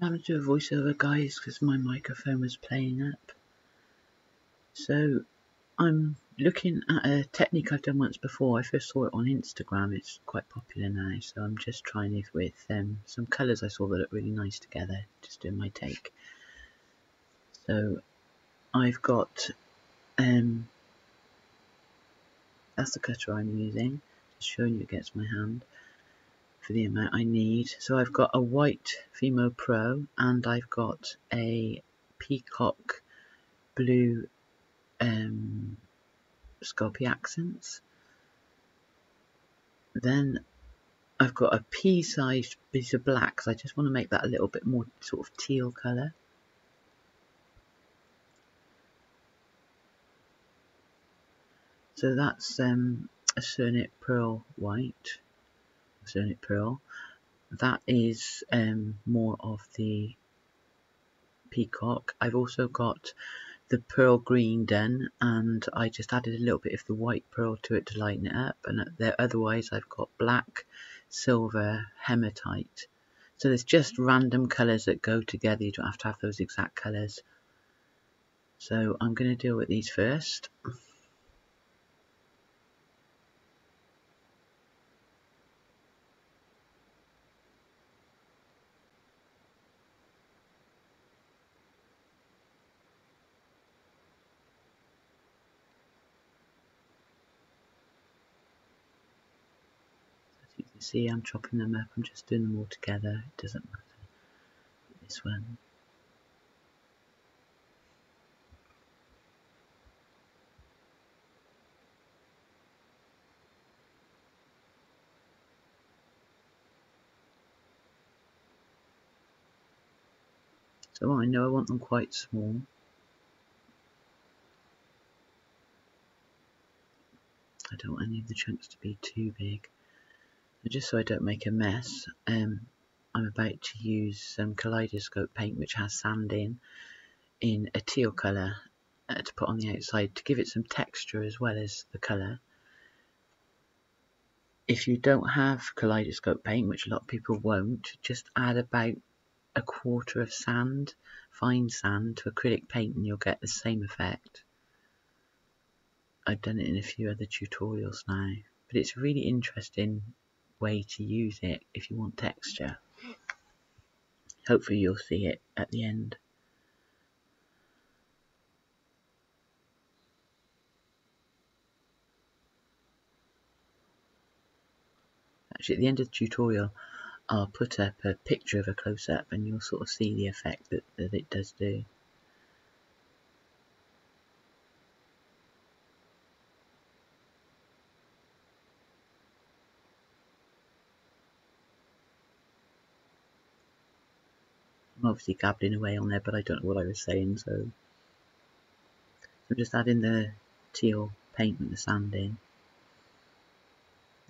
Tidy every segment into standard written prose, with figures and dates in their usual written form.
having to do a voiceover, guys, because my microphone was playing up. So I'm looking at a technique I've done once before. I first saw it on Instagram. It's quite popular now, so I'm just trying it with some colours I saw that look really nice together, just doing my take. So I've got that's the cutter I'm using, just showing you against my hand for the amount I need. So I've got a white Fimo Pro and I've got a peacock blue Sculpey accents. Then I've got a pea-sized piece of black, so I just want to make that a little bit more sort of teal colour. So that's a Cernit Pearl White, Cernit Pearl. That is more of the peacock. I've also got the pearl green done, and I just added a little bit of the white pearl to it to lighten it up, and otherwise I've got black, silver, hematite. So there's just random colours that go together. You don't have to have those exact colours. So I'm going to deal with these first. As you can see, I'm chopping them up. I'm just doing them all together. It doesn't matter. This one. So I know I want them quite small. I don't want any of the chunks to be too big. So just so I don't make a mess, I'm about to use some Kaleidoscope paint which has sand in a teal colour to put on the outside to give it some texture as well as the colour. If you don't have Kaleidoscope paint, which a lot of people won't, just add about a quarter of sand, fine sand, to acrylic paint and you'll get the same effect. I've done it in a few other tutorials now, but it's a really interesting way to use it if you want texture. Hopefully you'll see it at the end. Actually, at the end of the tutorial, I'll put up a picture of a close-up and you'll sort of see the effect that it does do. I'm obviously gabbling away on there, but I don't know what I was saying, so I'm just adding the teal paint with the sand in.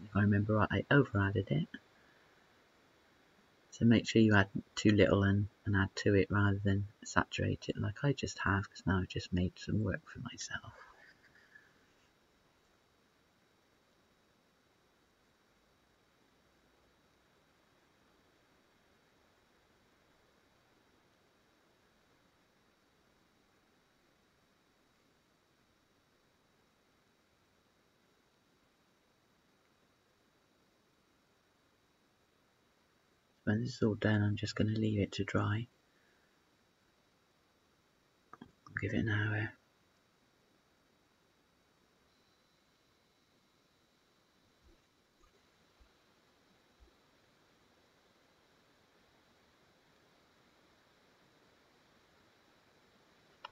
If I remember right, I over-added it. So make sure you add too little and add to it rather than saturate it like I just have, because now I've just made some work for myself. When this is all done, I'm just going to leave it to dry. I'll give it an hour.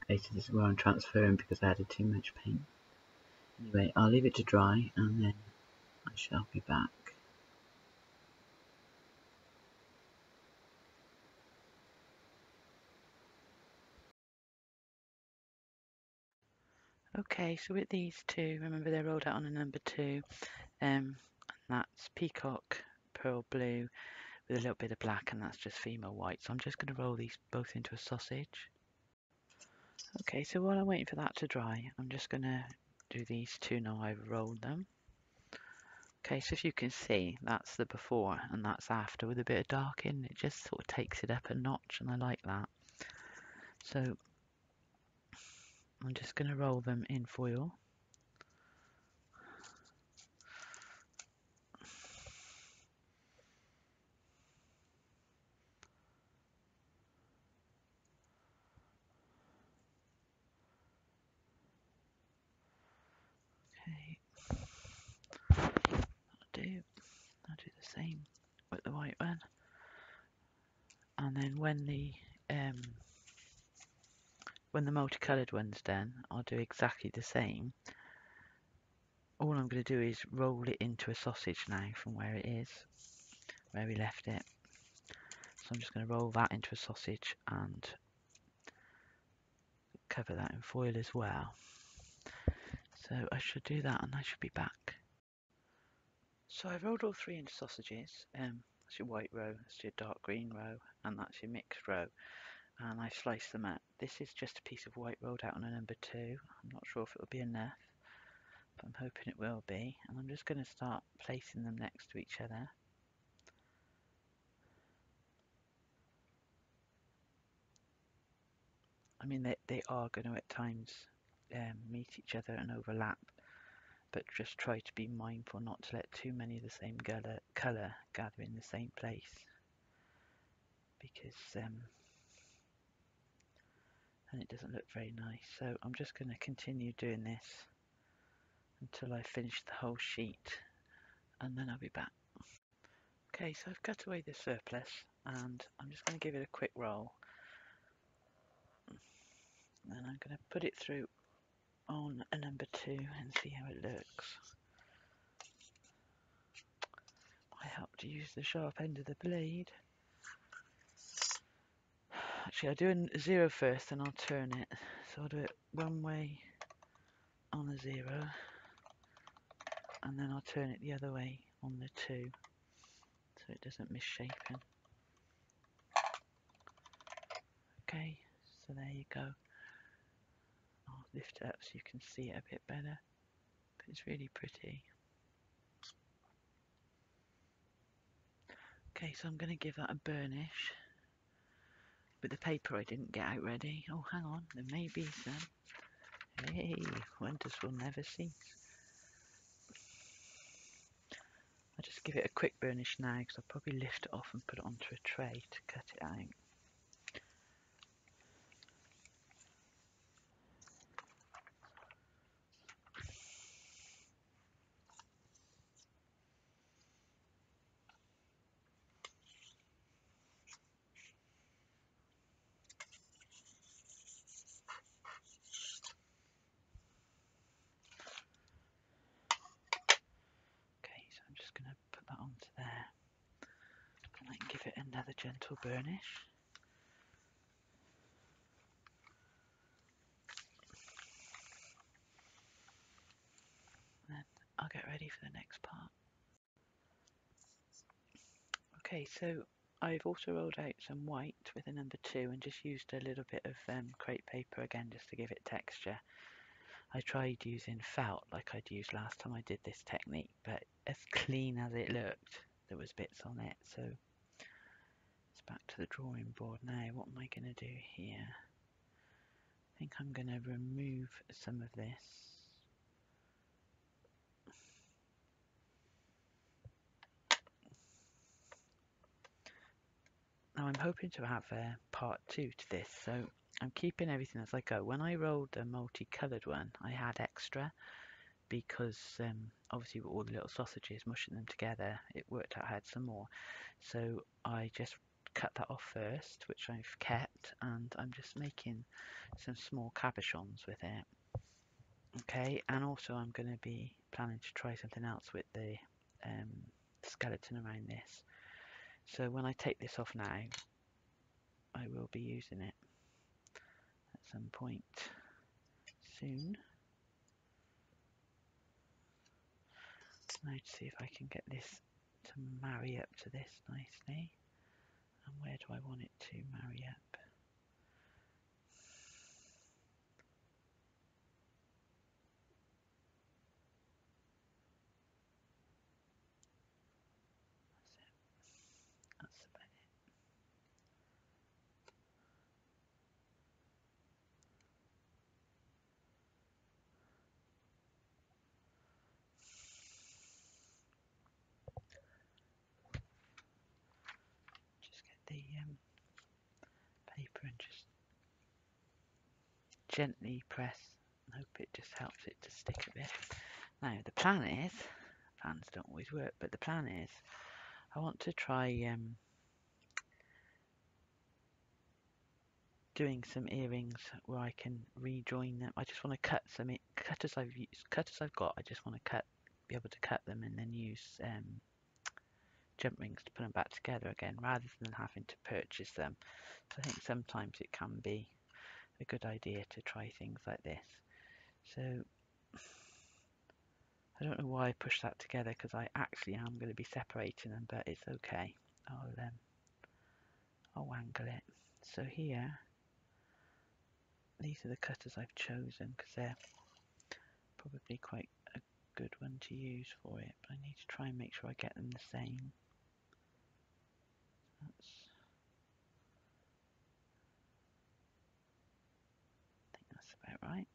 Okay, so this is where I'm transferring because I added too much paint. Anyway, I'll leave it to dry and then I shall be back. Okay, so with these two, remember they're rolled out on a number 2, and that's Peacock Pearl Blue with a little bit of black, and that's just Fimo White. So I'm just going to roll these both into a sausage. Okay, so while I'm waiting for that to dry, I'm just going to do these two now I've rolled them. Okay, so if you can see, that's the before and that's after with a bit of dark in. It just sort of takes it up a notch, and I like that. So I'm just going to roll them in foil. Okay, I'll do the same with the white one. And then when the multicoloured one's done, I'll do exactly the same. All I'm going to do is roll it into a sausage now from where it is, where we left it. So I'm just going to roll that into a sausage and cover that in foil as well. So I should do that and I should be back. So I rolled all three into sausages. That's your white row, that's your dark green row, and that's your mixed row. And I sliced them up. This is just a piece of white rolled out on a number 2. I'm not sure if it will be enough, but I'm hoping it will be. And I'm just going to start placing them next to each other. I mean, they are going to at times meet each other and overlap, but just try to be mindful not to let too many of the same colour gather in the same place, because then it doesn't look very nice. So I'm just going to continue doing this until I finish the whole sheet, and then I'll be back. Okay, so I've cut away the surplus and I'm just going to give it a quick roll, and I'm going to put it through on a number 2 and see how it looks. I have to use the sharp end of the blade. Actually, I'll do a 0 first and I'll turn it. So I'll do it one way on the 0 and then I'll turn it the other way on the 2 so it doesn't misshapen. Okay, so there you go. I'll lift it up so you can see it a bit better, but it's really pretty. Okay, so I'm going to give that a burnish with the paper I didn't get out ready. Oh, hang on, there may be some. Hey, wonders will never cease. I'll just give it a quick burnish now because I'll probably lift it off and put it onto a tray to cut it out. Okay, so I'm just going to put that onto there and then give it another gentle burnish. And then I'll get ready for the next part. Okay, so I've also rolled out some white with a number 2 and just used a little bit of crepe paper again just to give it texture. I tried using felt like I'd used last time I did this technique, but as clean as it looked, there was bits on it, so it's back to the drawing board now. What am I going to do here? I think I'm going to remove some of this. Now I'm hoping to have a part 2 to this, so I'm keeping everything as I go. When I rolled the multicoloured one, I had extra because obviously with all the little sausages, mushing them together, it worked out I had some more. So I just cut that off first, which I've kept, and I'm just making some small cabochons with it. Okay, and also I'm going to be planning to try something else with the skeleton around this. So when I take this off now, I will be using it at some point soon. Now to see if I can get this to marry up to this nicely. And where do I want it to marry up? paper and just gently press and hope it just helps it to stick a bit. Now the plan is, plans don't always work, but the plan is I want to try doing some earrings where I can rejoin them. I just want to cut some cutters I've got. I just want to be able to cut them and then use jump rings to put them back together again, rather than having to purchase them. So I think sometimes it can be a good idea to try things like this. So I don't know why I pushed that together, because I actually am going to be separating them, but it's okay. I'll wangle it. So here, these are the cutters I've chosen because they're probably quite a good one to use for it, but I need to try and make sure I get them the same. I think that's about right.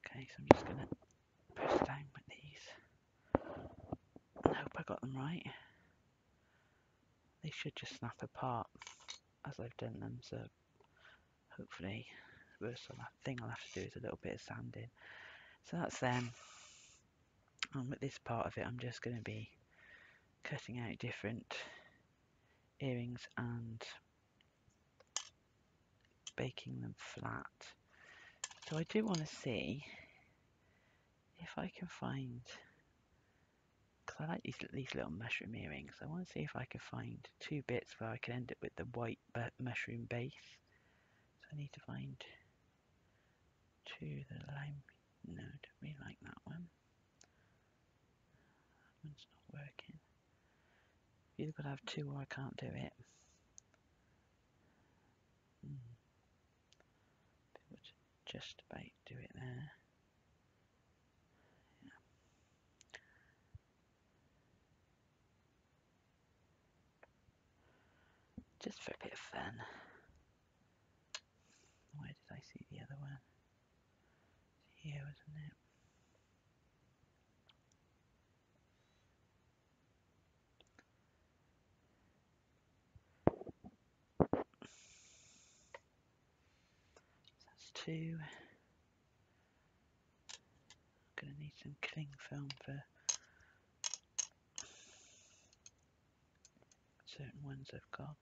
Okay, so I'm just going to press down with these. I hope I got them right. They should just snap apart as I've done them, so hopefully the worst thing I'll have to do is a little bit of sanding. So that's them. And with this part of it, I'm just going to be cutting out different earrings and baking them flat. So I do want to see if I can find, because I like these little mushroom earrings, I want to see if I can find two bits where I can end up with the white mushroom base. So I need to find two that allow me. No, don't really like that one. That one's not working. You've either got to have two or I can't do it. Just about do it there. Yeah. Just for a bit of fun. Where did I see the other one? Here, wasn't it? That's two. I'm going to need some cling film for certain ones I've got.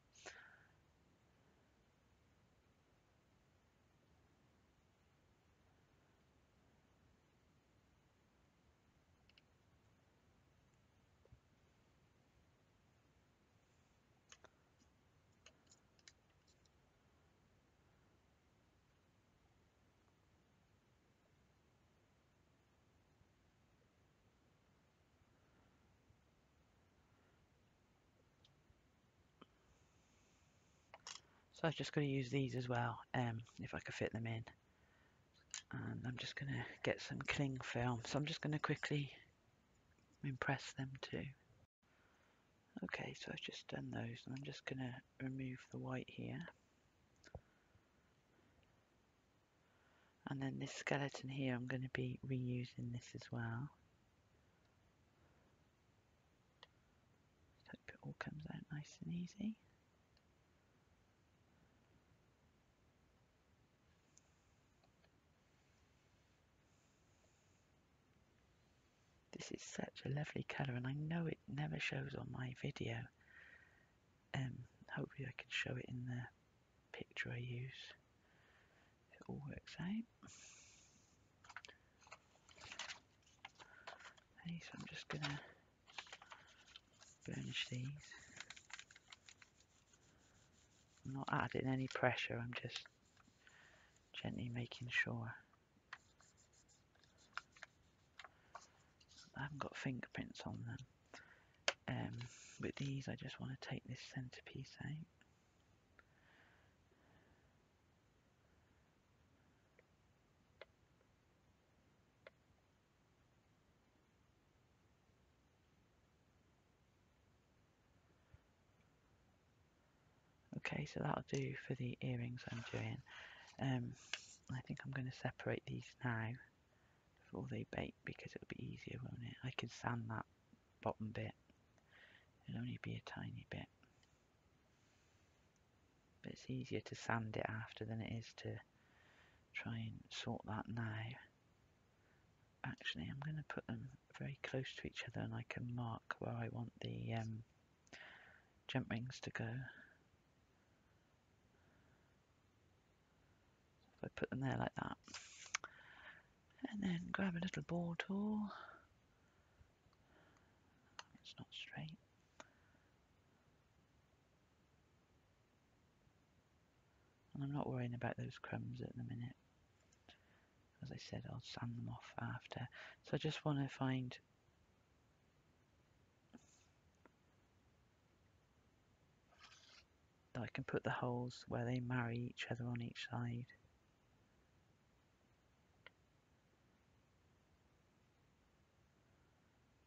So I've just got to use these as well, if I could fit them in. And I'm just going to get some cling film. So I'm just going to quickly impress them too. Okay, so I've just done those, and I'm just going to remove the white here. And then this skeleton here, I'm going to be reusing this as well. Hope it all comes out nice and easy. This is such a lovely colour, and I know it never shows on my video. Hopefully I can show it in the picture I use. It all works out. Okay, so I'm just going to burnish these. I'm not adding any pressure, I'm just gently making sure. I haven't got fingerprints on them. With these, I just want to take this centerpiece out. Okay, so that'll do for the earrings I'm doing. I think I'm going to separate these now before they bake, because it'll be easier, won't it? I can sand that bottom bit. It'll only be a tiny bit. but it's easier to sand it after than it is to try and sort that now. Actually, I'm going to put them very close to each other and I can mark where I want the jump rings to go. So if I put them there like that, and then grab a little bore tool. It's not straight. And I'm not worrying about those crumbs at the minute. As I said, I'll sand them off after. So I just want to find that I can put the holes where they marry each other on each side.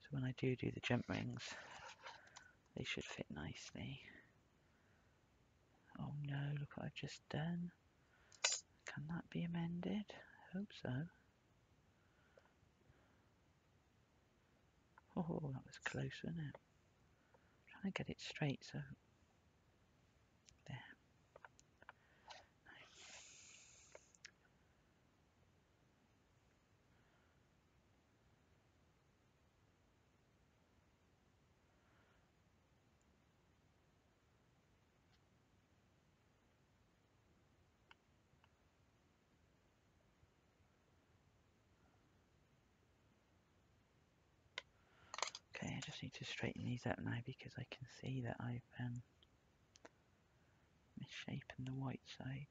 So when I do the jump rings, they should fit nicely. Oh no, look what I've just done. Can that be amended? I hope so. Oh, that was close, wasn't it? I'm trying to get it straight, so there. Okay, I just need to straighten these out now because I can see that I've misshapen the white side.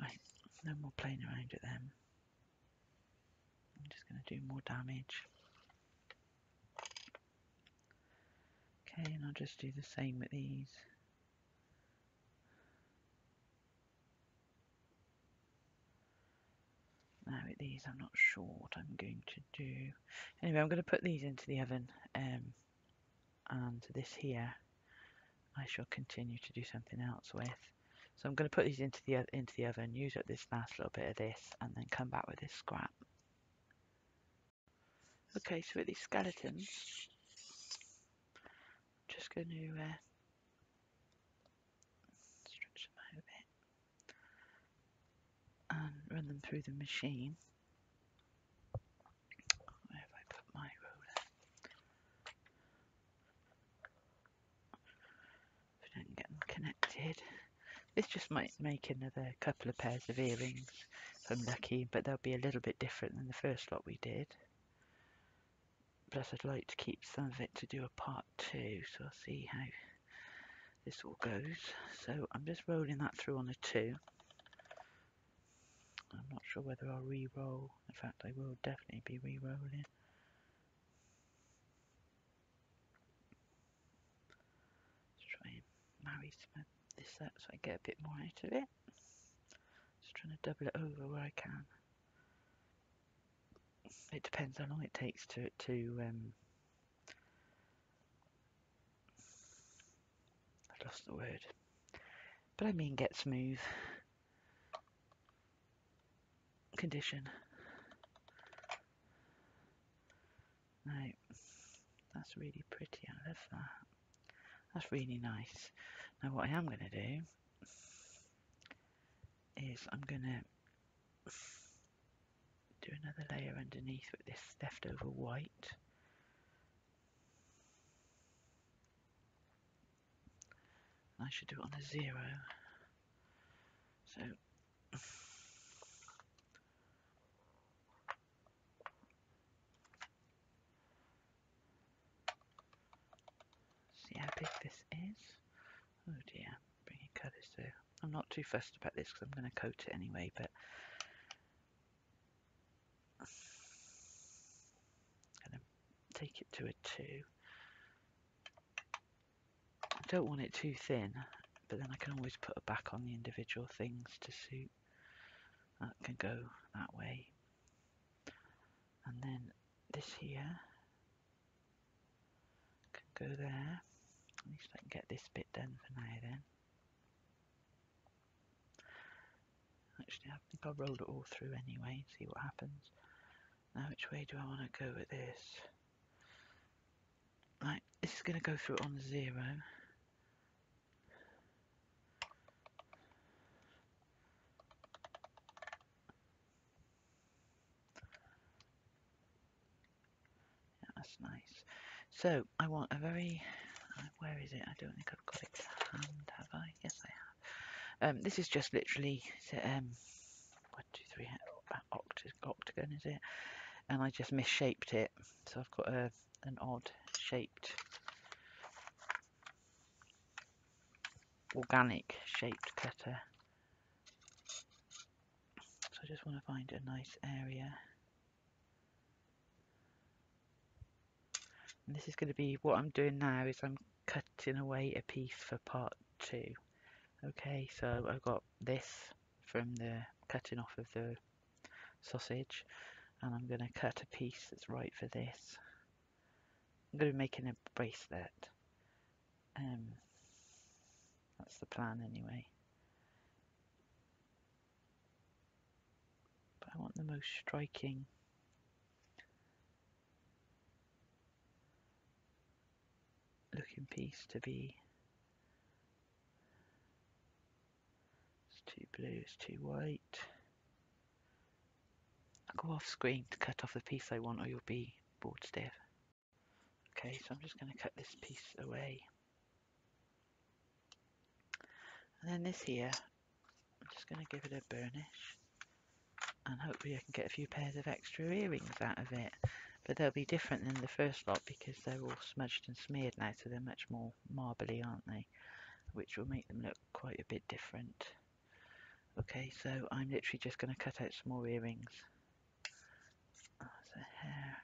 Right, no more playing around with them. I'm just going to do more damage. Okay, and I'll just do the same with these. Now with these I'm not sure what I'm going to do. Anyway, I'm going to put these into the oven, and this here I shall continue to do something else with. So I'm going to put these into the oven, use up this last little bit of this, and then come back with this scrap. Okay, so with these skeletons, I'm just going to stretch them out a bit and run them through the machine. Where have I put my roller? If I don't get them connected. This just might make another couple of pairs of earrings if I'm lucky, but they'll be a little bit different than the first lot we did. Plus I'd like to keep some of it to do a part 2, so I'll see how this all goes. So I'm just rolling that through on a 2. I'm not sure whether I'll re-roll. In fact, I will definitely be re-rolling. Let's try and marry some of this up so I get a bit more out of it. Just trying to double it over where I can. It depends how long it takes to I've lost the word. But I mean get smooth condition. Now, that's really pretty. I love that. That's really nice. Now what I am going to do is I'm going to do another layer underneath with this leftover white. I should do it on a 0. So see how big this is. Oh dear, bringing colours through. I'm not too fussed about this because I'm going to coat it anyway, but I'm going to take it to a 2. I don't want it too thin, but then I can always put it back on the individual things to suit. That can go that way. And then this here can go there. At least I can get this bit done for now then. Actually, I think I'll roll it all through anyway and see what happens. Now, which way do I want to go with this? Right, this is going to go through on 0. Yeah, that's nice. So I want a very, where is it? I don't think I've got it to hand, have I? Yes, I have. This is just literally 1, 2, 3 octagon, is it? And I just misshaped it, so I've got an odd shaped, organic shaped cutter. So I just want to find a nice area. And this is going to be, what I'm doing now is I'm cutting away a piece for part 2. Okay, so I've got this from the cutting off of the sausage, and I'm going to cut a piece that's right for this. I'm going to be making a bracelet. That's the plan anyway. But I want the most striking looking piece to be. It's too blue, it's too white. I'll go off screen to cut off the piece I want, or you'll be bored stiff. Okay, so I'm just going to cut this piece away. And then this here, I'm just going to give it a burnish. And hopefully I can get a few pairs of extra earrings out of it. But they'll be different than the first lot because they're all smudged and smeared now, so they're much more marbly, aren't they? Which will make them look quite a bit different. Okay, so I'm literally just going to cut out some more earrings. Oh, there's a hair.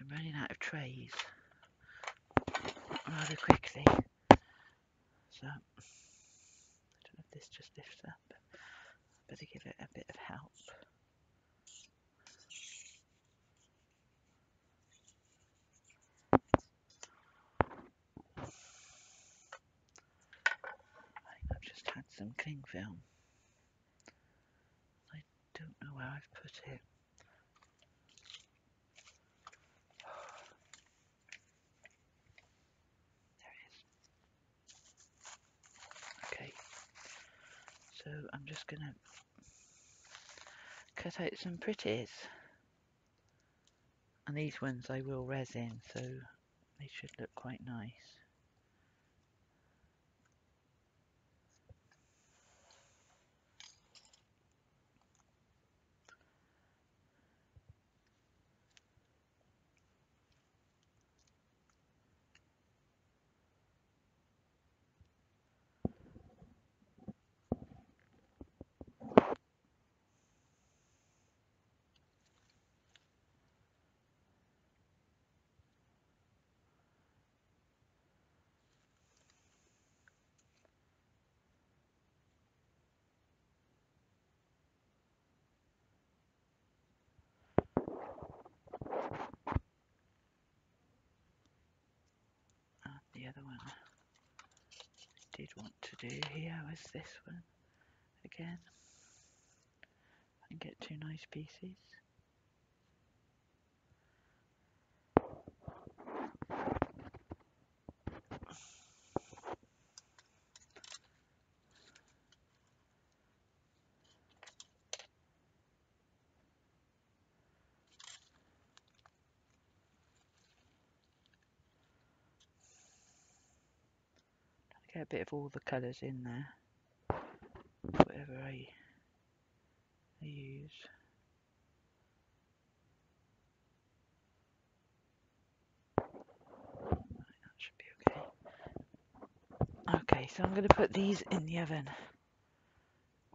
I'm running out of trays rather quickly. So, I don't know if this just lifts up. Better give it a bit of help. I've just had some cling film. I don't know where I've put it. There it is. Okay. So I'm just going to cut out some pretties. And these ones I will resin, so they should look quite nice. And the other one I did want to do here was this one again. And get 2 nice pieces. Get a bit of all the colours in there, whatever I use. Right, that should be okay. Okay, so I'm going to put these in the oven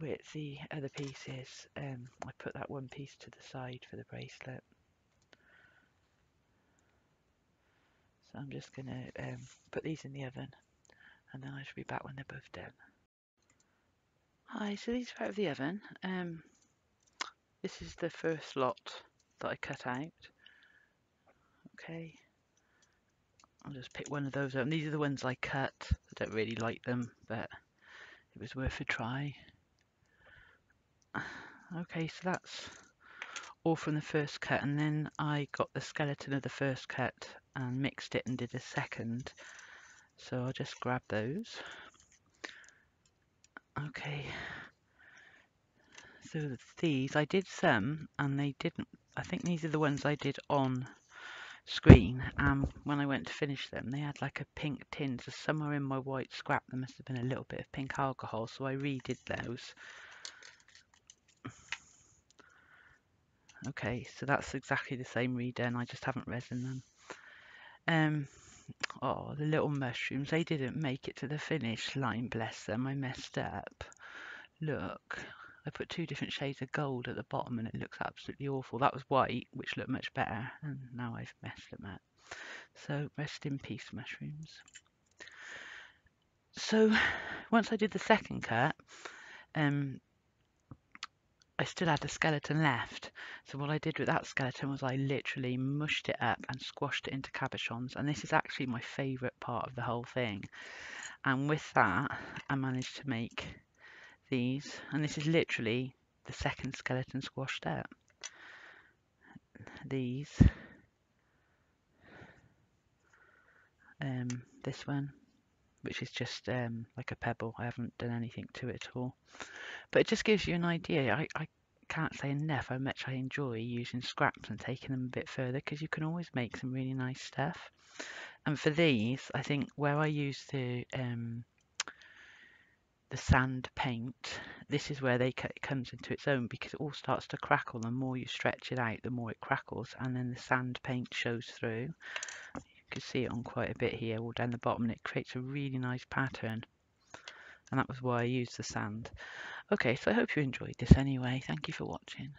with the other pieces. I put that one piece to the side for the bracelet. So I'm just going to put these in the oven, and then I should be back when they're both done. Hi, so these are out of the oven. This is the first lot that I cut out. Okay, I'll just pick one of those up. And these are the ones I cut. I don't really like them, but it was worth a try. Okay, so that's all from the first cut, and then I got the skeleton of the first cut and mixed it and did a second. So I'll just grab those. Okay, so these, I did some and they didn't, I think these are the ones I did on screen, and when I went to finish them they had like a pink tint, so somewhere in my white scrap there must have been a little bit of pink alcohol, so I redid those. Okay, so that's exactly the same redone, I just haven't resin them. Oh, the little mushrooms, they didn't make it to the finish line, bless them, I messed up. Look, I put 2 different shades of gold at the bottom and it looks absolutely awful. That was white, which looked much better, and now I've messed them up. So rest in peace, mushrooms. So once I did the second cut, I still had the skeleton left. So what I did with that skeleton was I literally mushed it up and squashed it into cabochons, and this is actually my favourite part of the whole thing. And with that, I managed to make these, and this is literally the second skeleton squashed out. These, this one, which is just like a pebble. I haven't done anything to it at all, but it just gives you an idea. I can't say enough how much I enjoy using scraps and taking them a bit further, because you can always make some really nice stuff. And for these, I think where I use the sand paint, this is where it comes into its own, because it all starts to crackle. The more you stretch it out, the more it crackles, and then the sand paint shows through. You can see it on quite a bit here, all down the bottom, and it creates a really nice pattern. And that was why I used the sand. Okay, so I hope you enjoyed this anyway. Thank you for watching.